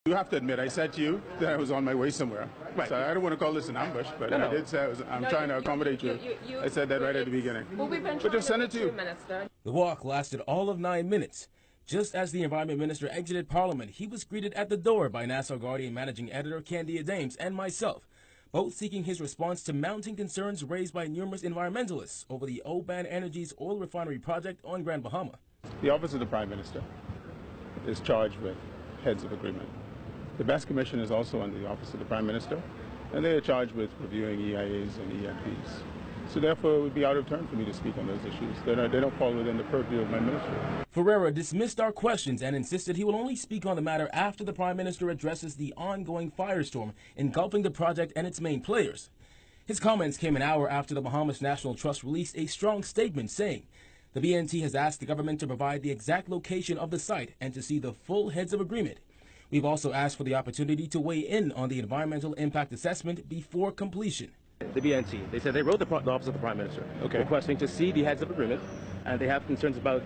You have to admit, I said to you that I was on my way somewhere. Right. So I don't want to call this an ambush, but I did say I'm trying to accommodate you. I said that right at the beginning. Well, we've been but just send it to you. Minister. The walk lasted all of 9 minutes. Just as the Environment Minister exited Parliament, he was greeted at the door by Nassau Guardian Managing Editor Candia Dames and myself, both seeking his response to mounting concerns raised by numerous environmentalists over the Oban Energy's oil refinery project on Grand Bahama. The Office of the Prime Minister is charged with heads of agreement. The Best Commission is also under the Office of the Prime Minister, and they are charged with reviewing EIAs and EMPs. So therefore, it would be out of turn for me to speak on those issues. They don't fall within the purview of my ministry. Ferreira dismissed our questions and insisted he will only speak on the matter after the Prime Minister addresses the ongoing firestorm engulfing the project and its main players. His comments came an hour after the Bahamas National Trust released a strong statement saying the BNT has asked the government to provide the exact location of the site and to see the full heads of agreement. We've also asked for the opportunity to weigh in on the environmental impact assessment before completion. The BNT, they said they wrote the Office of the Prime Minister requesting to see the heads of agreement, and they have concerns about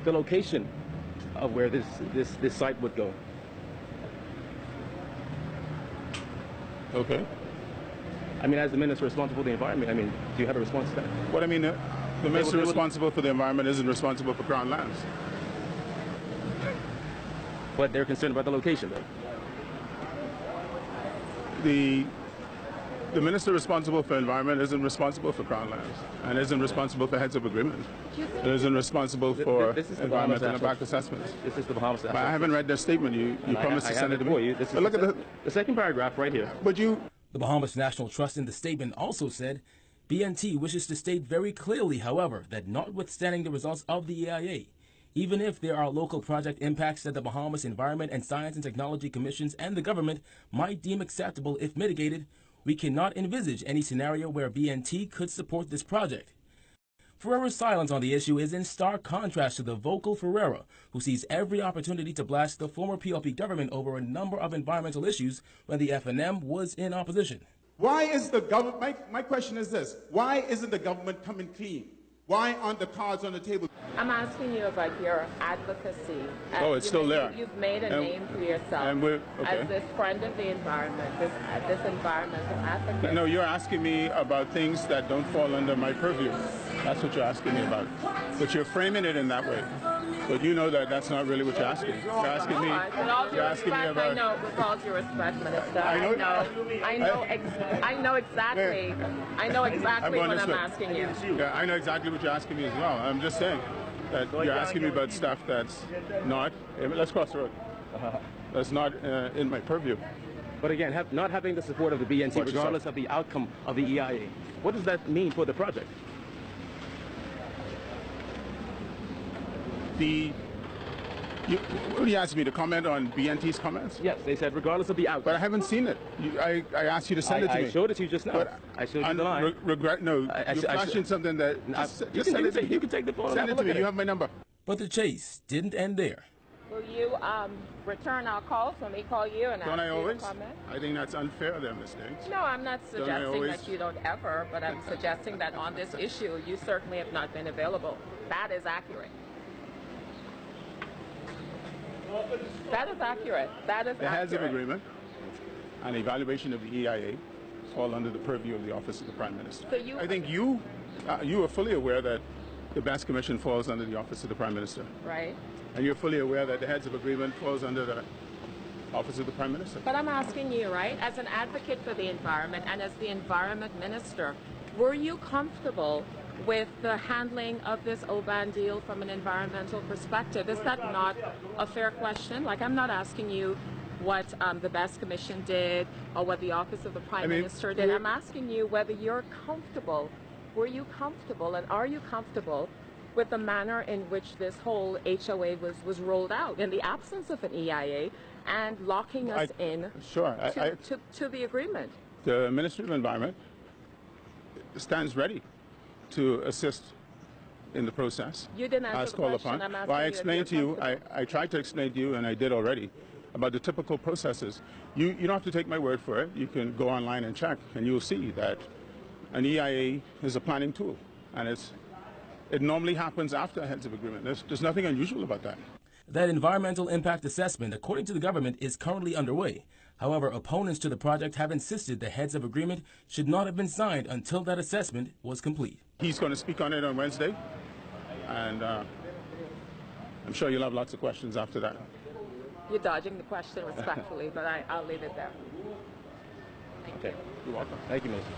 the location of where this site would go. Okay. I mean, as the minister responsible for the environment, I mean, do you have a response to that? What I mean, the minister responsible for the environment isn't responsible for Crown lands. But they're concerned about the location, though. The minister responsible for environment isn't responsible for Crown lands and isn't responsible for heads of agreement. It isn't responsible for environmental impact assessments. This is the Bahamas. I haven't read their statement. You promised to send it to me. But look at the second paragraph right here. But you... The Bahamas National Trust in the statement also said BNT wishes to state very clearly, however, that notwithstanding the results of the EIA, even if there are local project impacts that the Bahamas Environment and Science and Technology Commissions and the government might deem acceptable if mitigated, we cannot envisage any scenario where BNT could support this project. Ferreira's silence on the issue is in stark contrast to the vocal Ferreira, who sees every opportunity to blast the former PLP government over a number of environmental issues when the FNM was in opposition. Why is the government, my question is this, why isn't the government coming clean? Why aren't the cards on the table? I'm asking you about your advocacy. Oh, it's still there. You've made a name for yourself as this friend of the environment, this environmental advocate. No, you're asking me about things that don't fall under my purview. That's what you're asking me about. But you're framing it in that way. But you know that that's not really what you're asking. You're asking me. You're asking me about. I know, with all due respect, Minister. I know exactly. I know exactly what I'm asking you. Yeah, I know exactly what you're asking me as well. I'm just saying that you're asking me about stuff that's not. Let's cross the road. That's not in my purview. But again, not having the support of the BNT, regardless of the outcome of the EIA, what does that mean for the project? What you asked me to comment on BNT's comments? Yes, they said regardless of the outcome. But I haven't seen it. I asked you to send it to me. I showed it to you just now. But I showed you the line. You're flashing something that... You can take the phone. Send it to me. You have my number. But the chase didn't end there. Will you return our calls when we call you and ask you to comment? I think that's unfair there, Ms. Diggs. No, I'm not suggesting that you don't ever, but I'm suggesting that on this issue, you certainly have not been available. That is accurate. That is accurate. That is accurate. The heads of agreement and evaluation of the EIA fall under the purview of the Office of the Prime Minister. So I think you are fully aware that the Best Commission falls under the Office of the Prime Minister. Right. And you're fully aware that the heads of agreement falls under the Office of the Prime Minister. But I'm asking you, right, as an advocate for the environment and as the Environment Minister, were you comfortable with the handling of this Oban deal from an environmental perspective? Is that not a fair question? Like, I'm not asking you what the Best Commission did or what the Office of the Prime Minister did. I'm asking you whether you're comfortable. Were you comfortable and are you comfortable with the manner in which this whole HOA was rolled out in the absence of an EIA and locking us in to the agreement? The Ministry of Environment stands ready to assist in the process. You didn't answer the question. I'm asking I explained to you, I tried to explain to you, and I did already, about the typical processes. You don't have to take my word for it. You can go online and check, and you'll see that an EIA is a planning tool, and it normally happens after a heads of agreement. There's nothing unusual about that. That environmental impact assessment, according to the government, is currently underway. However, opponents to the project have insisted the heads of agreement should not have been signed until that assessment was complete. He's going to speak on it on Wednesday, and I'm sure you'll have lots of questions after that. You're dodging the question respectfully, but I'll leave it there. Okay. You're welcome. Thank you, Minister.